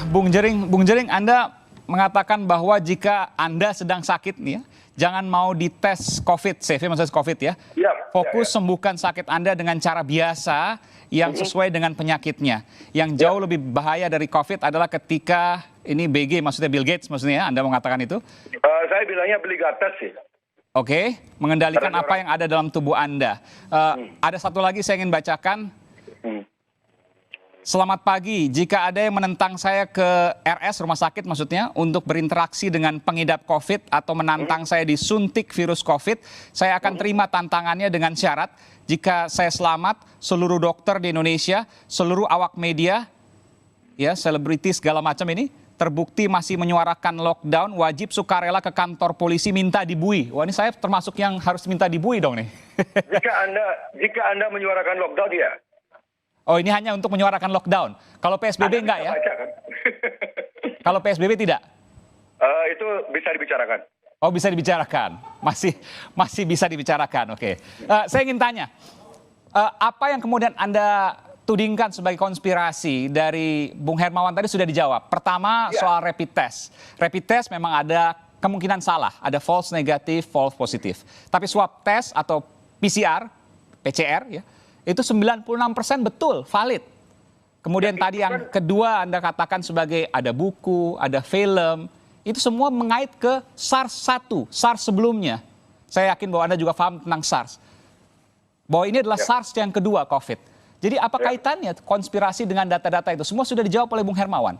Bung Jering, Anda mengatakan bahwa jika Anda sedang sakit nih ya, jangan mau dites COVID, CV maksudnya COVID ya. Fokus sembuhkan sakit Anda dengan cara biasa yang sesuai dengan penyakitnya. Yang jauh lebih bahaya dari COVID adalah ketika ini BG, maksudnya Bill Gates maksudnya ya, Anda mengatakan itu? Saya bilangnya beli gatas sih. Oke, mengendalikan apa yang ada dalam tubuh Anda. Ada satu lagi saya ingin bacakan. Selamat pagi, jika ada yang menentang saya ke RS, rumah sakit maksudnya, untuk berinteraksi dengan pengidap COVID atau menantang saya disuntik virus COVID, saya akan terima tantangannya dengan syarat, jika saya selamat, seluruh dokter di Indonesia, seluruh awak media, ya selebriti segala macam ini, terbukti masih menyuarakan lockdown, wajib sukarela ke kantor polisi minta dibui. Wah, ini saya termasuk yang harus minta dibui dong nih. Jika Anda menyuarakan lockdown ya. Oh, ini hanya untuk menyuarakan lockdown. Kalau PSBB enggak ya? Baca, kan? Kalau PSBB tidak? Itu bisa dibicarakan. Oh, bisa dibicarakan. Masih bisa dibicarakan. Oke. Saya ingin tanya, apa yang kemudian Anda tudingkan sebagai konspirasi dari Bung Hermawan tadi sudah dijawab. Pertama, soal rapid test. Rapid test memang ada kemungkinan salah. Ada false negatif, false positif. Tapi swab test atau PCR, ya, itu 96% betul, valid. Kemudian tadi yang kedua Anda katakan sebagai ada buku, ada film, itu semua mengait ke SARS-1, SARS sebelumnya. Saya yakin bahwa Anda juga paham tentang SARS. Bahwa ini adalah SARS yang kedua, COVID. Jadi apa kaitannya konspirasi dengan data-data itu? Semua sudah dijawab oleh Bung Hermawan.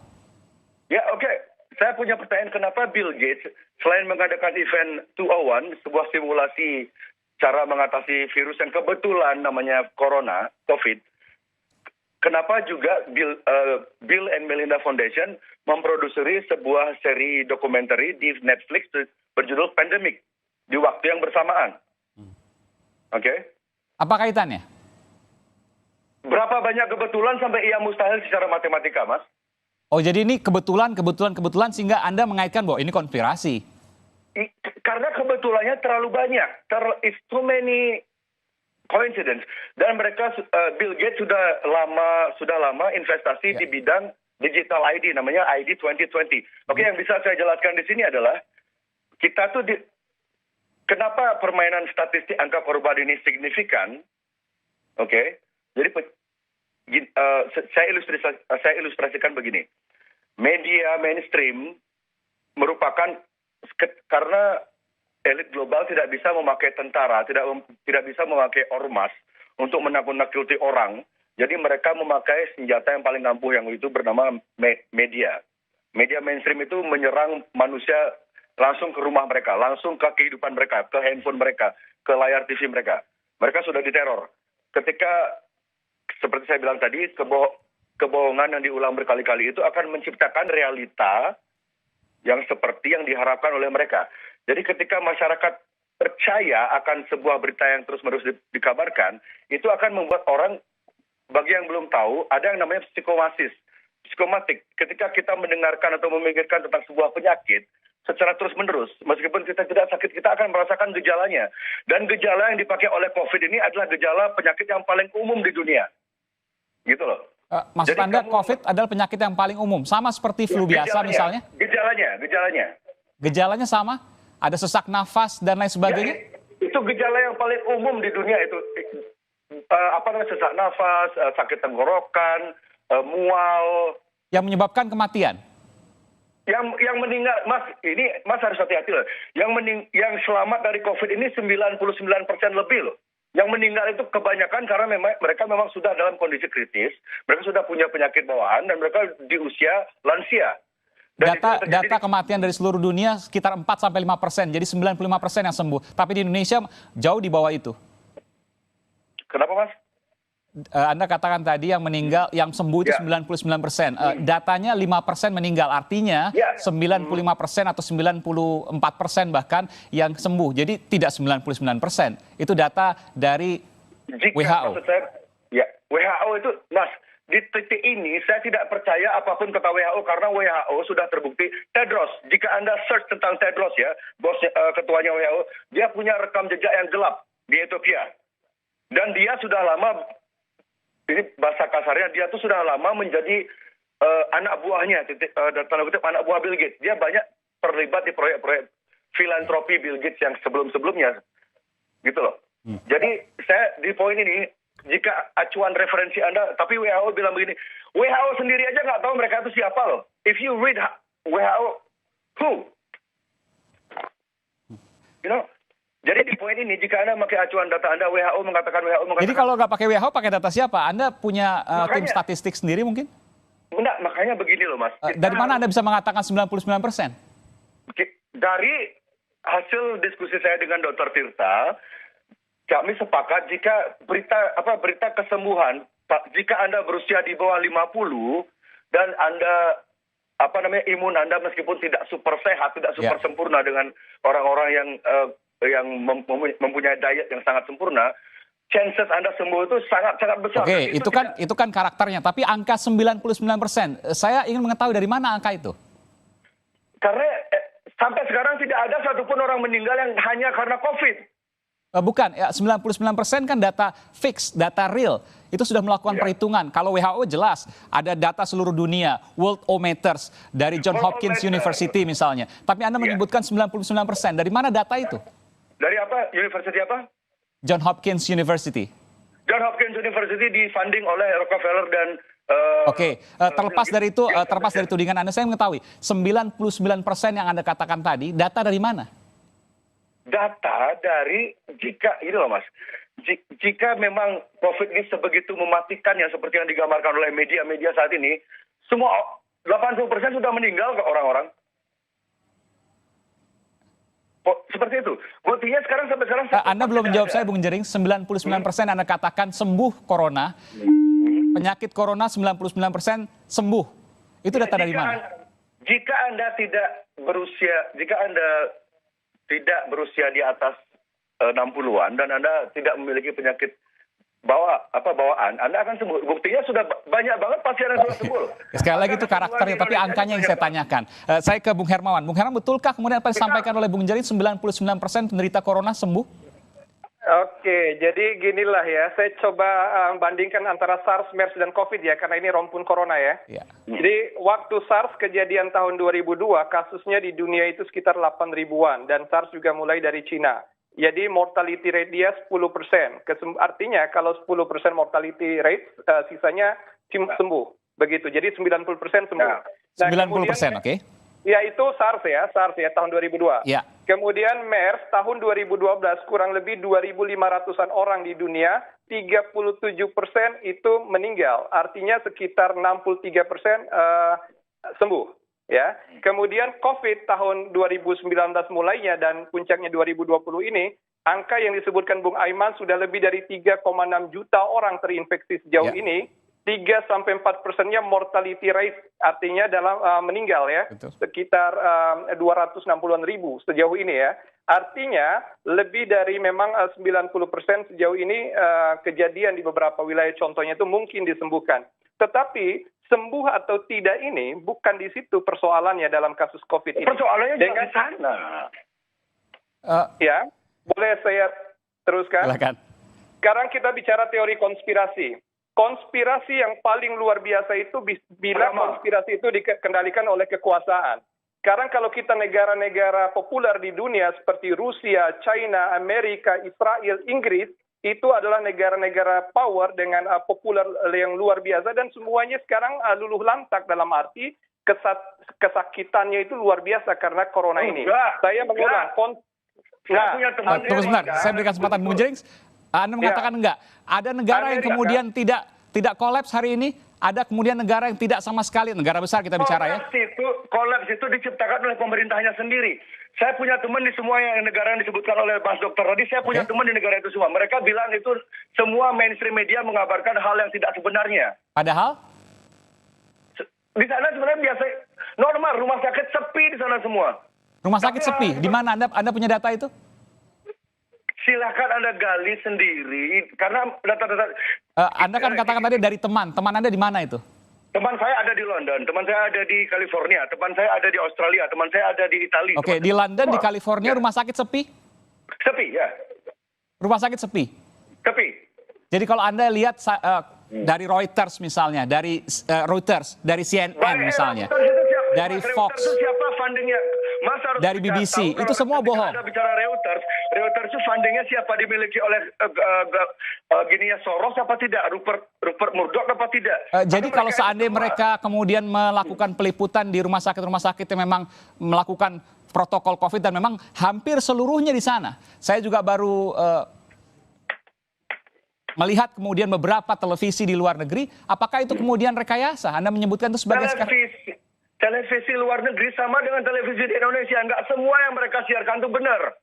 Ya, oke. Saya punya pertanyaan, kenapa Bill Gates selain mengadakan event 201, sebuah simulasi cara mengatasi virus yang kebetulan namanya Corona, COVID, kenapa juga Bill and Melinda Foundation memproduksi sebuah seri dokumenter di Netflix berjudul Pandemic di waktu yang bersamaan? Oke? Apa kaitannya? Berapa banyak kebetulan sampai ia mustahil secara matematika, Mas? Oh, jadi ini kebetulan sehingga Anda mengaitkan bahwa ini konspirasi. Karena kebetulannya terlalu banyak, it's too many coincidence. Dan mereka, Bill Gates sudah lama investasi di bidang digital ID, namanya ID 2020. Oke, yang bisa saya jelaskan di sini adalah kita tuh kenapa permainan statistik angka korban ini signifikan? Oke, jadi saya ilustrasikan begini, media mainstream merupakan karena elit global tidak bisa memakai tentara, tidak bisa memakai ormas untuk menakut-nakuti orang. Jadi mereka memakai senjata yang paling ampuh yang itu bernama media. Media mainstream itu menyerang manusia langsung ke rumah mereka, langsung ke kehidupan mereka, ke handphone mereka, ke layar TV mereka. Mereka sudah diteror. Ketika, seperti saya bilang tadi, kebohongan yang diulang berkali-kali itu akan menciptakan realita yang seperti yang diharapkan oleh mereka. Jadi ketika masyarakat percaya akan sebuah berita yang terus-menerus dikabarkan, itu akan membuat orang, bagi yang belum tahu, ada yang namanya psikomatik. Ketika kita mendengarkan atau memikirkan tentang sebuah penyakit, secara terus-menerus, meskipun kita tidak sakit, kita akan merasakan gejalanya. Dan gejala yang dipakai oleh COVID ini adalah gejala penyakit yang paling umum di dunia. Gitu loh. Maksud Anda COVID adalah penyakit yang paling umum, sama seperti flu biasa misalnya? Gejalanya. Gejalanya sama? Ada sesak nafas dan lain sebagainya? Ya, itu gejala yang paling umum di dunia itu. Sesak nafas, sakit tenggorokan, mual. Yang menyebabkan kematian? Yang meninggal, Mas harus hati-hati loh. Yang selamat dari COVID ini 99% lebih loh. Yang meninggal itu kebanyakan karena mereka memang sudah dalam kondisi kritis, mereka sudah punya penyakit bawaan, dan mereka di usia lansia. Data kematian dari seluruh dunia sekitar 4-5%, jadi 95% yang sembuh. Tapi di Indonesia jauh di bawah itu. Kenapa, Mas? Anda katakan tadi yang meninggal, yang sembuh itu 99%. Datanya 5% meninggal, artinya 95% atau 94% bahkan yang sembuh. Jadi tidak 99%. Itu data dari WHO. WHO itu, Mas, di titik ini saya tidak percaya apapun kata WHO karena WHO sudah terbukti. Tedros, jika Anda search tentang Tedros ya, ketuanya WHO, dia punya rekam jejak yang gelap di Ethiopia. Dan dia sudah lama, ini bahasa kasarnya, dia tuh sudah lama menjadi anak buahnya, tanda kutip anak buah Bill Gates. Dia banyak terlibat di proyek-proyek filantropi Bill Gates yang sebelum-sebelumnya. Gitu loh. Jadi saya di poin ini, jika acuan referensi Anda, tapi WHO bilang begini, WHO sendiri aja nggak tahu mereka itu siapa loh. If you read WHO, who? You know? Jadi di poin ini, jika Anda pakai acuan data Anda, WHO mengatakan. Jadi kalau nggak pakai WHO, pakai data siapa? Anda punya tim Makanya- statistik sendiri mungkin? Enggak, makanya begini loh Mas. Dari mana Anda bisa mengatakan 99%? Dari hasil diskusi saya dengan Dr. Tirta, kami sepakat jika berita kesembuhan, jika Anda berusia di bawah 50 dan Anda imun Anda meskipun tidak super sehat, tidak super sempurna dengan orang-orang yang mempunyai diet yang sangat sempurna, chances Anda sembuh itu sangat besar. Oke, itu kan karakternya, tapi angka 99%. Saya ingin mengetahui dari mana angka itu. Karena sampai sekarang tidak ada satupun orang meninggal yang hanya karena COVID. Bukan, 99% kan data fix, data real. Itu sudah melakukan perhitungan. Kalau WHO jelas, ada data seluruh dunia, Worldometers, dari John Hopkins University misalnya. Tapi Anda menyebutkan 99%. Dari mana data itu? Dari apa? University apa? John Hopkins University. John Hopkins University di-funding oleh Rockefeller dan... Oke, terlepas dari itu, terlepas dari tudingan Anda, saya mengetahui 99% yang Anda katakan tadi, data dari mana? Data dari ini loh Mas, jika memang COVID ini sebegitu mematikan yang seperti yang digambarkan oleh media-media saat ini, semua 80% sudah meninggal ke orang-orang. Seperti itu. Buktinya sampai sekarang... Anda belum menjawab saya, Bung Jering. 99% Anda katakan sembuh corona. Penyakit corona 99% sembuh. Itu data dari mana? Jika Anda tidak berusia di atas 60-an dan Anda tidak memiliki penyakit bawaan, Anda akan sembuh. Buktinya sudah banyak banget pasien yang sudah sembuh. Sekali lagi itu karakternya, tapi angkanya yang saya tanyakan. Saya ke Bung Hermawan. Bung Hermawan, betulkah kemudian apa yang disampaikan oleh Bung Jering 99% penderita corona sembuh? Oke, jadi ginilah ya, saya coba bandingkan antara SARS, MERS, dan COVID ya, karena ini rumpun corona ya. Jadi waktu SARS kejadian tahun 2002, kasusnya di dunia itu sekitar 8 ribuan, dan SARS juga mulai dari Cina. Jadi mortality rate dia 10%. Artinya kalau 10% mortality rate, sisanya sembuh. Begitu, jadi 90% sembuh. Nah, 90%, oke. Ya itu SARS ya tahun 2002. Ya. Kemudian MERS tahun 2012 kurang lebih 2.500-an orang di dunia, 37% itu meninggal. Artinya sekitar 63% sembuh. Ya. Kemudian COVID tahun 2019 mulainya dan puncaknya 2020 ini, angka yang disebutkan Bung Aiman sudah lebih dari 3,6 juta orang terinfeksi sejauh ini. 3-4%-nya mortality rate, artinya dalam meninggal ya. Betul. Sekitar 260-an ribu sejauh ini ya. Artinya lebih dari memang 90% sejauh ini kejadian di beberapa wilayah contohnya itu mungkin disembuhkan. Tetapi sembuh atau tidak ini bukan di situ persoalannya dalam kasus COVID ini. Persoalannya dengan sana. Ya, boleh saya teruskan? Silakan. Sekarang kita bicara teori konspirasi. Konspirasi yang paling luar biasa itu bila konspirasi itu dikendalikan oleh kekuasaan. Sekarang kalau kita negara-negara populer di dunia seperti Rusia, China, Amerika, Israel, Inggris, itu adalah negara-negara power dengan populer yang luar biasa dan semuanya sekarang luluh lantak dalam arti kesakitannya itu luar biasa karena corona ini. Saya mengulang. Tunggu sebentar, saya berikan kesempatan Bung Jering. Anda mengatakan enggak. Ada negara yang kemudian tidak kolaps hari ini, ada kemudian negara yang tidak sama sekali, negara besar kita bicara ya. Kolaps itu diciptakan oleh pemerintahnya sendiri. Saya punya teman di semua yang negara yang disebutkan oleh Mas Dokter tadi, saya punya teman di negara itu semua. Mereka bilang itu semua mainstream media mengabarkan hal yang tidak sebenarnya. Padahal? Di sana sebenarnya biasa, normal, rumah sakit sepi di sana semua. Rumah sakit sepi, di mana Anda punya data itu? Silakan Anda gali sendiri, karena data-data... Anda kan katakan tadi dari teman Anda di mana itu? Teman saya ada di London, teman saya ada di California, teman saya ada di Australia, teman saya ada di Italia. Oke, di London, di California rumah sakit sepi? Sepi, ya. Rumah sakit sepi? Sepi. Jadi kalau Anda lihat dari Reuters misalnya, dari Reuters, dari CNN misalnya, dari Fox, Reuters itu siapa fundingnya? Mas harus dari BBC, itu semua bohong. Anda bicara Reuters, Reuters itu fundingnya siapa, dimiliki oleh gininya Soros apa tidak, Rupert Murdoch apa tidak? Jadi kalau seandainya mereka kemudian melakukan peliputan di rumah sakit yang memang melakukan protokol COVID dan memang hampir seluruhnya di sana. Saya juga baru melihat kemudian beberapa televisi di luar negeri, apakah itu kemudian rekayasa? Anda menyebutkan itu sebagai televisi luar negeri sama dengan televisi di Indonesia. Enggak semua yang mereka siarkan itu benar.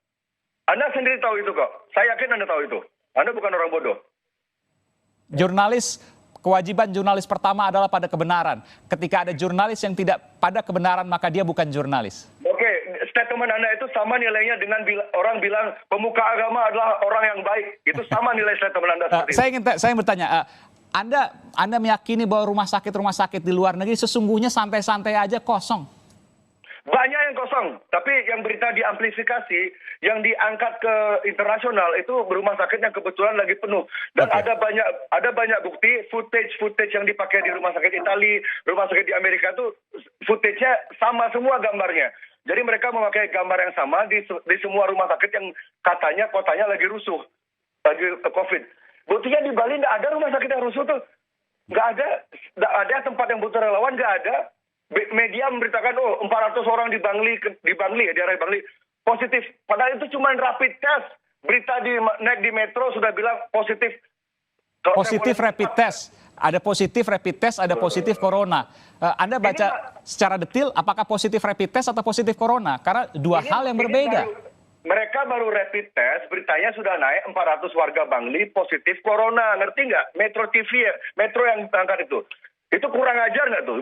Anda sendiri tahu itu kok. Saya yakin Anda tahu itu. Anda bukan orang bodoh. Jurnalis, kewajiban jurnalis pertama adalah pada kebenaran. Ketika ada jurnalis yang tidak pada kebenaran, maka dia bukan jurnalis. Oke, statement Anda itu sama nilainya dengan orang bilang pemuka agama adalah orang yang baik. Itu sama nilai statement Anda seperti itu. Saya ingin bertanya, Anda meyakini bahwa rumah sakit di luar negeri sesungguhnya santai-santai aja kosong? Banyak yang kosong, tapi yang berita diamplifikasi, yang diangkat ke internasional itu rumah sakit yang kebetulan lagi penuh. Dan ada banyak bukti, footage yang dipakai di rumah sakit Italia, rumah sakit di Amerika itu footage-nya sama semua gambarnya. Jadi mereka memakai gambar yang sama di semua rumah sakit yang katanya kotanya lagi rusuh, lagi COVID. Buktinya di Bali nggak ada rumah sakit yang rusuh tuh, nggak ada tempat yang butuh relawan, nggak ada. Media memberitakan 400 orang di Bangli ya, di area Bangli positif. Padahal itu cuma rapid test. Berita naik di metro sudah bilang positif. Positif rapid test. Ada positif rapid test, ada positif corona. Anda baca secara detail apakah positif rapid test atau positif corona? Karena dua hal yang berbeda. Mereka baru rapid test, beritanya sudah naik 400 warga Bangli positif corona. Ngerti nggak? Metro TV, Metro yang angkat itu. Itu kurang ajar nggak tuh?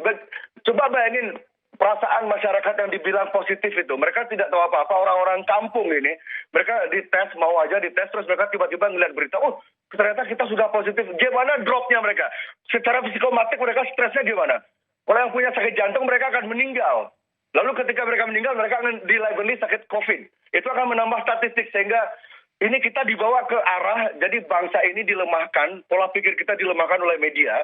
Coba bayangin perasaan masyarakat yang dibilang positif itu. Mereka tidak tahu apa-apa, orang-orang kampung ini. Mereka dites, mau aja dites, terus mereka tiba-tiba ngeliat berita, ternyata kita sudah positif. Gimana dropnya mereka? Secara psikomatik mereka stresnya gimana? Kalau yang punya sakit jantung mereka akan meninggal. Lalu ketika mereka meninggal, mereka akan dilabeli sakit COVID. Itu akan menambah statistik, sehingga ini kita dibawa ke arah, jadi bangsa ini dilemahkan, pola pikir kita dilemahkan oleh media.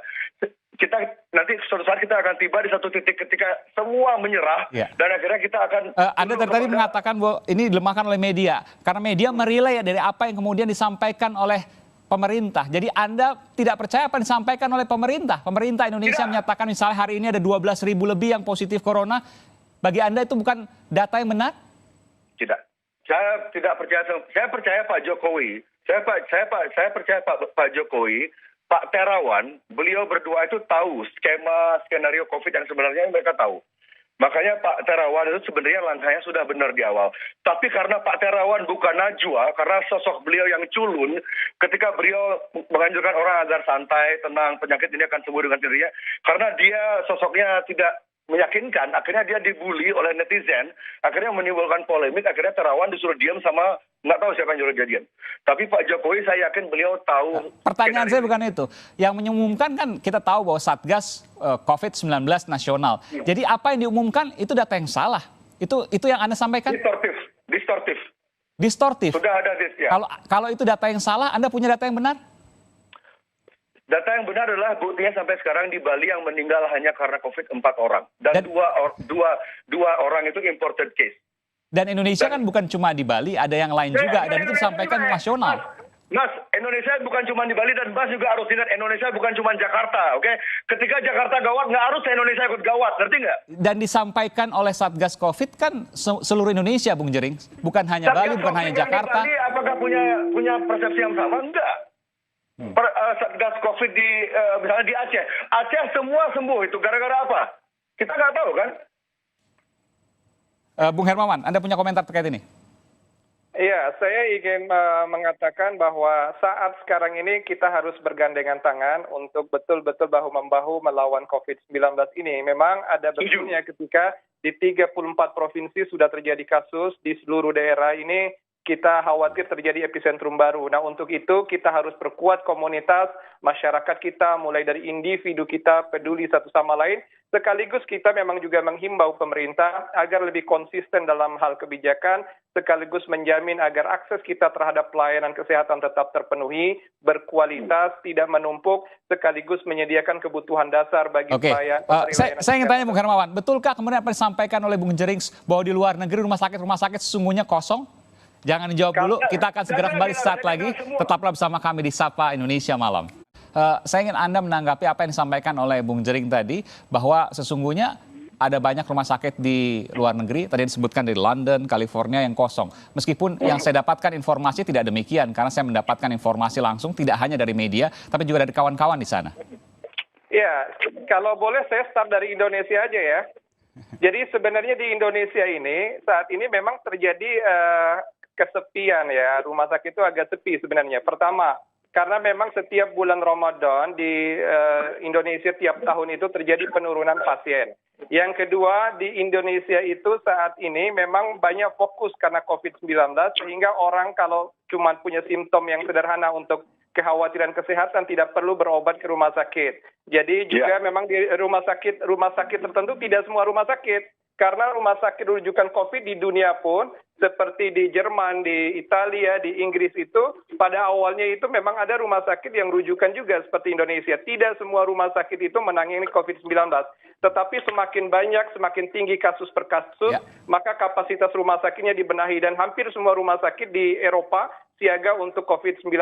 Kita nanti suatu saat kita akan tiba di satu titik ketika semua menyerah, dan akhirnya kita akan... Anda tadi mengatakan bahwa ini dilemahkan oleh media, karena media merelay dari apa yang kemudian disampaikan oleh pemerintah. Jadi Anda tidak percaya apa yang disampaikan oleh pemerintah? Pemerintah Indonesia menyatakan misalnya hari ini ada 12.000 lebih yang positif corona. Bagi Anda itu bukan data yang benar? Tidak. Saya tidak percaya. Saya percaya Pak Jokowi. Saya percaya Pak Jokowi, Pak Terawan, beliau berdua itu tahu skenario COVID yang sebenarnya mereka tahu. Makanya Pak Terawan itu sebenarnya langkahnya sudah benar di awal. Tapi karena Pak Terawan bukan najwa, karena sosok beliau yang culun, ketika beliau menganjurkan orang agar santai, tenang, penyakit ini akan sembuh dengan sendirinya, karena dia sosoknya tidak meyakinkan, akhirnya dia dibully oleh netizen, akhirnya menimbulkan polemik, akhirnya Terawan disuruh diam sama nggak tahu siapa yang nyuruh dia diam. Tapi Pak Jokowi saya yakin beliau tahu. Pertanyaan saya bukan itu. Yang mengumumkan kan kita tahu bahwa Satgas COVID-19 nasional. Jadi apa yang diumumkan itu data yang salah. Itu yang Anda sampaikan? Distortif. Sudah ada ya. Kalau itu data yang salah, Anda punya data yang benar? Data yang benar adalah buktinya sampai sekarang di Bali yang meninggal hanya karena COVID 4 orang. Dan dua orang itu imported case. Dan Indonesia kan bukan cuma di Bali, ada yang lain juga. Dan itu disampaikan nasional. Mas, Indonesia bukan cuma di Bali, dan Mas juga harus ingat Indonesia bukan cuma Jakarta, oke? Ketika Jakarta gawat, nggak harus Indonesia ikut gawat, ngerti nggak? Dan disampaikan oleh Satgas COVID kan seluruh Indonesia, Bung Jering. Bukan hanya Bali, bukan hanya Jakarta. Bali, apakah punya persepsi yang sama? Enggak. Satgas COVID misalnya di Aceh. Aceh semua sembuh, itu gara-gara apa? Kita nggak tahu kan? Bung Hermawan, Anda punya komentar terkait ini? Iya, saya ingin mengatakan bahwa saat sekarang ini kita harus bergandengan tangan untuk betul-betul bahu-membahu melawan COVID-19 ini. Memang ada betulnya ketika di 34 provinsi sudah terjadi kasus, di seluruh daerah ini kita khawatir terjadi epicentrum baru. Nah, untuk itu kita harus perkuat komunitas, masyarakat kita, mulai dari individu kita peduli satu sama lain, Sekaligus kita memang juga menghimbau pemerintah agar lebih konsisten dalam hal kebijakan, sekaligus menjamin agar akses kita terhadap pelayanan kesehatan tetap terpenuhi, berkualitas, tidak menumpuk, sekaligus menyediakan kebutuhan dasar bagi Oke, pelayanan. saya ingin tanya Bung Hermawan, betulkah kemudian apa yang disampaikan oleh Bung Jering bahwa di luar negeri rumah sakit sesungguhnya kosong? Jangan dijawab dulu, kita akan segera kembali sesaat lagi. Tetaplah bersama kami di Sapa Indonesia Malam. Saya ingin Anda menanggapi apa yang disampaikan oleh Bung Jering tadi, bahwa sesungguhnya ada banyak rumah sakit di luar negeri, tadi disebutkan di London, California yang kosong. Meskipun yang saya dapatkan informasi tidak demikian, karena saya mendapatkan informasi langsung tidak hanya dari media, tapi juga dari kawan-kawan di sana. Ya, kalau boleh saya start dari Indonesia aja ya. Jadi sebenarnya di Indonesia ini, saat ini memang terjadi kesepian ya, rumah sakit itu agak sepi sebenarnya. Pertama, karena memang setiap bulan Ramadan di Indonesia tiap tahun itu terjadi penurunan pasien. Yang kedua, di Indonesia itu saat ini memang banyak fokus karena COVID-19, sehingga orang kalau cuma punya simptom yang sederhana untuk kekhawatiran kesehatan tidak perlu berobat ke rumah sakit. Jadi juga memang di rumah sakit tertentu tidak semua rumah sakit. Karena rumah sakit rujukan COVID di dunia pun, seperti di Jerman, di Italia, di Inggris itu, pada awalnya itu memang ada rumah sakit yang rujukan juga seperti Indonesia. Tidak semua rumah sakit itu menangani COVID-19. Tetapi semakin banyak, semakin tinggi kasus per kasus, maka kapasitas rumah sakitnya dibenahi. Dan hampir semua rumah sakit di Eropa siaga untuk COVID-19.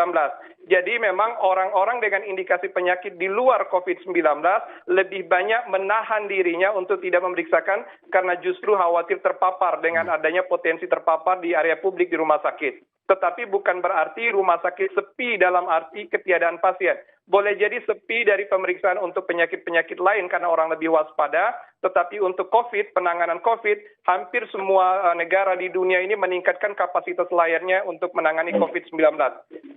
Jadi memang orang-orang dengan indikasi penyakit di luar COVID-19 lebih banyak menahan dirinya untuk tidak memeriksakan karena justru khawatir terpapar dengan adanya potensi terpapar di area publik di rumah sakit. Tetapi bukan berarti rumah sakit sepi dalam arti ketiadaan pasien. Boleh jadi sepi dari pemeriksaan untuk penyakit-penyakit lain karena orang lebih waspada, tetapi untuk COVID, penanganan COVID, hampir semua negara di dunia ini meningkatkan kapasitas layarnya untuk menangani COVID-19.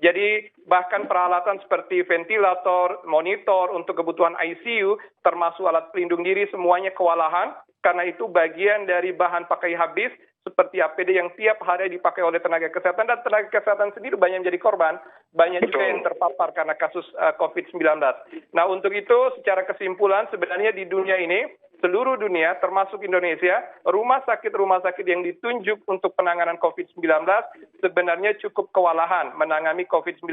Jadi bahkan peralatan seperti ventilator, monitor untuk kebutuhan ICU, termasuk alat pelindung diri, semuanya kewalahan, karena itu bagian dari bahan pakai habis, seperti APD yang tiap hari dipakai oleh tenaga kesehatan, dan tenaga kesehatan sendiri banyak menjadi korban, banyak juga yang terpapar karena kasus COVID-19. Nah untuk itu secara kesimpulan sebenarnya di dunia ini, seluruh dunia termasuk Indonesia, rumah sakit yang ditunjuk untuk penanganan COVID-19 sebenarnya cukup kewalahan menangani COVID-19.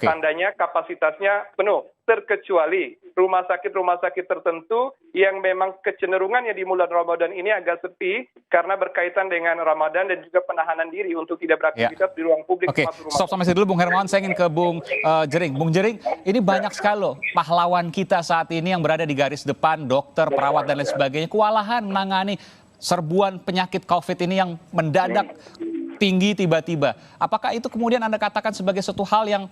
Tandanya kapasitasnya penuh, terkecuali rumah sakit tertentu yang memang kecenderungannya di bulan Ramadan ini agak sepi karena berkaitan dengan Ramadan dan juga penahanan diri untuk tidak beraktivitas di ruang publik. Oke, stop sampai situ dulu Bung Hermawan, saya ingin ke Bung Jering. Bung Jering, ini banyak sekali loh pahlawan kita saat ini yang berada di garis depan, dokter, perawat, dan lain sebagainya, kewalahan menangani serbuan penyakit COVID ini yang mendadak tinggi tiba-tiba. Apakah itu kemudian Anda katakan sebagai suatu hal yang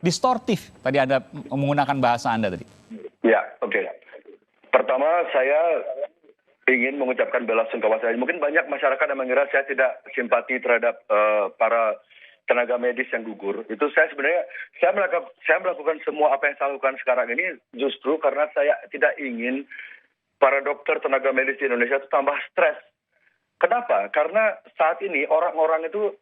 distortif? Tadi Anda menggunakan bahasa Anda tadi. Ya, oke. Pertama, saya ingin mengucapkan belasungkawa saya. Mungkin banyak masyarakat yang mengira saya tidak simpati terhadap para tenaga medis yang gugur. Itu saya sebenarnya, saya melakukan semua apa yang saya lakukan sekarang ini justru karena saya tidak ingin para dokter tenaga medis di Indonesia itu tambah stres. Kenapa? Karena saat ini orang-orang itu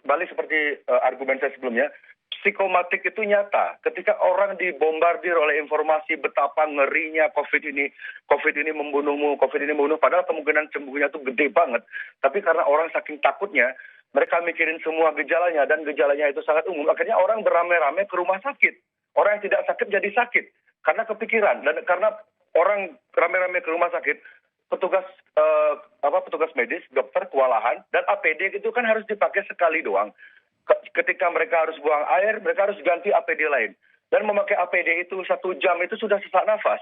balik seperti argumen saya sebelumnya, psikomatik itu nyata. Ketika orang dibombardir oleh informasi betapa ngerinya COVID ini membunuhmu, COVID ini membunuh, padahal kemungkinan sembuhnya itu gede banget. Tapi karena orang saking takutnya, mereka mikirin semua gejalanya, dan gejalanya itu sangat umum. Akhirnya orang beramai-ramai ke rumah sakit. Orang yang tidak sakit jadi sakit karena kepikiran, dan karena orang ramai-ramai ke rumah sakit, petugas medis, dokter kewalahan, dan APD itu kan harus dipakai sekali doang. Ketika mereka harus buang air, mereka harus ganti APD lain. Dan memakai APD itu 1 jam itu sudah sesak nafas.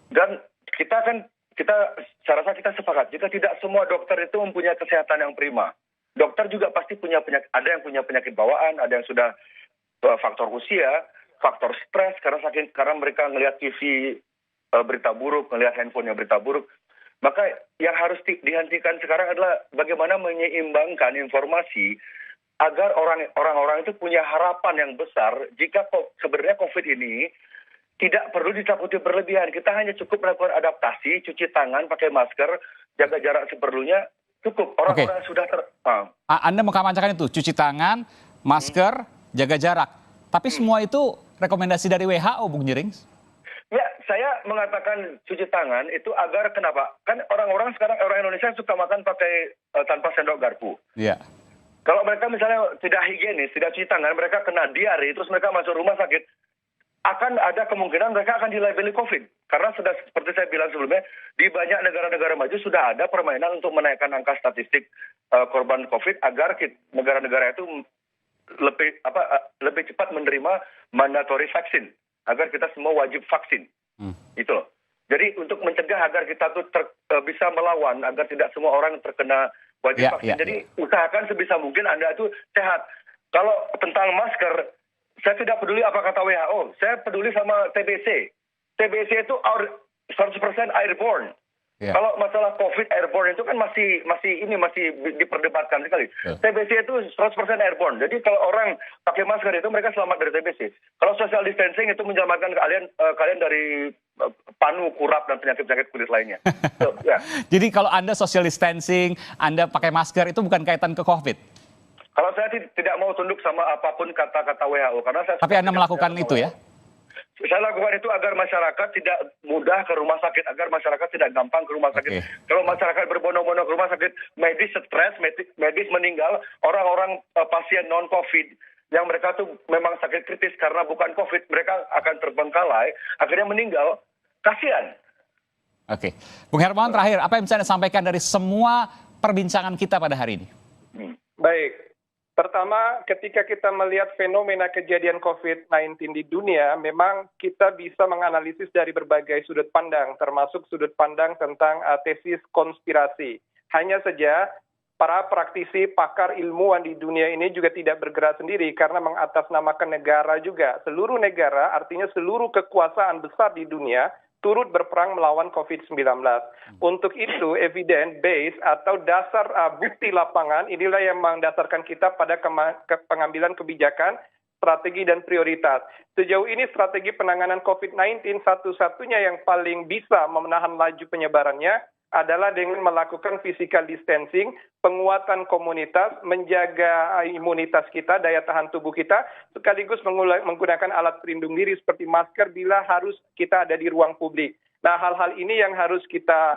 Dan saya rasa kita sepakat, jika tidak semua dokter itu mempunyai kesehatan yang prima. Dokter juga pasti punya penyakit, ada yang punya penyakit bawaan, ada yang sudah faktor usia, faktor stres, karena mereka ngelihat TV berita buruk, ngelihat handphonenya berita buruk. Maka yang harus dihentikan sekarang adalah bagaimana menyeimbangkan informasi agar orang-orang itu punya harapan yang besar jika sebenarnya COVID ini tidak perlu ditakuti berlebihan. Kita hanya cukup melakukan adaptasi, cuci tangan, pakai masker, jaga jarak seperlunya, cukup. Orang-orang sudah Anda mengkampanyekan itu, cuci tangan, masker, jaga jarak. Tapi semua itu rekomendasi dari WHO, Bung Jering? Ya, saya mengatakan cuci tangan itu agar kenapa? Kan orang-orang sekarang, orang Indonesia suka makan pakai tanpa sendok garpu. Iya. Kalau mereka misalnya tidak higienis, tidak cuci tangan, mereka kena diare, terus mereka masuk rumah sakit, akan ada kemungkinan mereka akan dilabeli COVID. Karena sudah seperti saya bilang sebelumnya, di banyak negara-negara maju sudah ada permainan untuk menaikkan angka statistik korban COVID agar negara-negara itu lebih cepat menerima mandatory vaksin, agar kita semua wajib vaksin. Itu loh. Jadi untuk mencegah agar kita tuh bisa melawan, agar tidak semua orang terkena wajib vaksin. Jadi usahakan sebisa mungkin Anda itu sehat. Kalau tentang masker, saya tidak peduli apa kata WHO. Saya peduli sama TBC. TBC itu 100% airborne. Ya. Kalau masalah COVID airborne itu kan masih diperdebatkan sekali. TBC itu 100% airborne. Jadi kalau orang pakai masker itu mereka selamat dari TBC. Kalau social distancing itu menyelamatkan kalian dari panu, kurap dan penyakit-penyakit kulit lainnya. Ya. Jadi kalau Anda social distancing, Anda pakai masker itu bukan kaitan ke COVID? Kalau saya tidak mau tunduk sama apapun kata-kata WHO, karena saya. Tapi Anda melakukan itu ya? Saya lakukan itu agar masyarakat tidak mudah ke rumah sakit, agar masyarakat tidak gampang ke rumah sakit. Kalau masyarakat berbondong-bondong ke rumah sakit, medis stres, medis meninggal, orang-orang pasien non-COVID yang mereka tuh memang sakit kritis karena bukan COVID, mereka akan terbengkalai, akhirnya meninggal. Kasihan. Oke. Bung Hermawan, terakhir, apa yang bisa Anda sampaikan dari semua perbincangan kita pada hari ini? Baik. Pertama, ketika kita melihat fenomena kejadian COVID-19 di dunia, memang kita bisa menganalisis dari berbagai sudut pandang, termasuk sudut pandang tentang tesis konspirasi. Hanya saja, para praktisi, pakar ilmuwan di dunia ini juga tidak bergerak sendiri karena mengatasnamakan negara juga. Seluruh negara, artinya seluruh kekuasaan besar di dunia, turut berperang melawan COVID-19. Untuk itu, evidence base atau dasar bukti lapangan inilah yang mendasarkan kita pada pengambilan kebijakan, strategi dan prioritas. Sejauh ini strategi penanganan COVID-19 satu-satunya yang paling bisa menahan laju penyebarannya adalah dengan melakukan physical distancing, penguatan komunitas, menjaga imunitas kita, daya tahan tubuh kita, sekaligus menggunakan alat pelindung diri seperti masker bila harus kita ada di ruang publik. Nah, hal-hal ini yang harus kita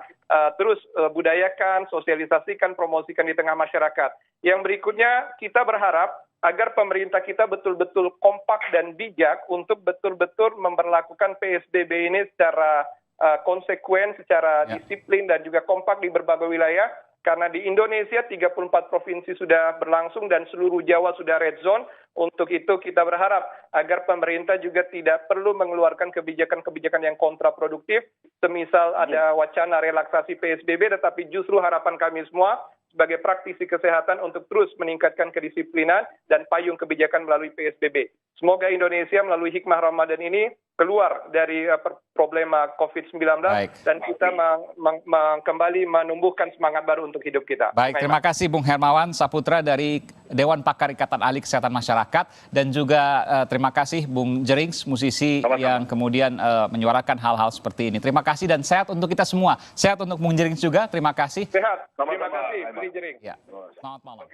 terus budayakan, sosialisasikan, promosikan di tengah masyarakat. Yang berikutnya, kita berharap agar pemerintah kita betul-betul kompak dan bijak untuk betul-betul memperlakukan PSBB ini secara konsekuen, secara disiplin dan juga kompak di berbagai wilayah. Karena di Indonesia 34 provinsi sudah berlangsung dan seluruh Jawa sudah red zone. Untuk itu kita berharap agar pemerintah juga tidak perlu mengeluarkan kebijakan-kebijakan yang kontraproduktif. Semisal ada wacana relaksasi PSBB, tetapi justru harapan kami semua sebagai praktisi kesehatan untuk terus meningkatkan kedisiplinan dan payung kebijakan melalui PSBB. Semoga Indonesia melalui hikmah Ramadan ini keluar dari problema COVID-19 dan kita kembali menumbuhkan semangat baru untuk hidup kita. Baik, terima kasih Bung Hermawan Saputra dari Dewan Pakar Ikatan Ahli Kesehatan Masyarakat dan juga terima kasih Bung Jerings, musisi yang kemudian menyuarakan hal-hal seperti ini. Terima kasih dan sehat untuk kita semua. Sehat untuk Bung Jerings juga, terima kasih. Sehat, terima kasih Bung Jerings. Ya. Selamat malam.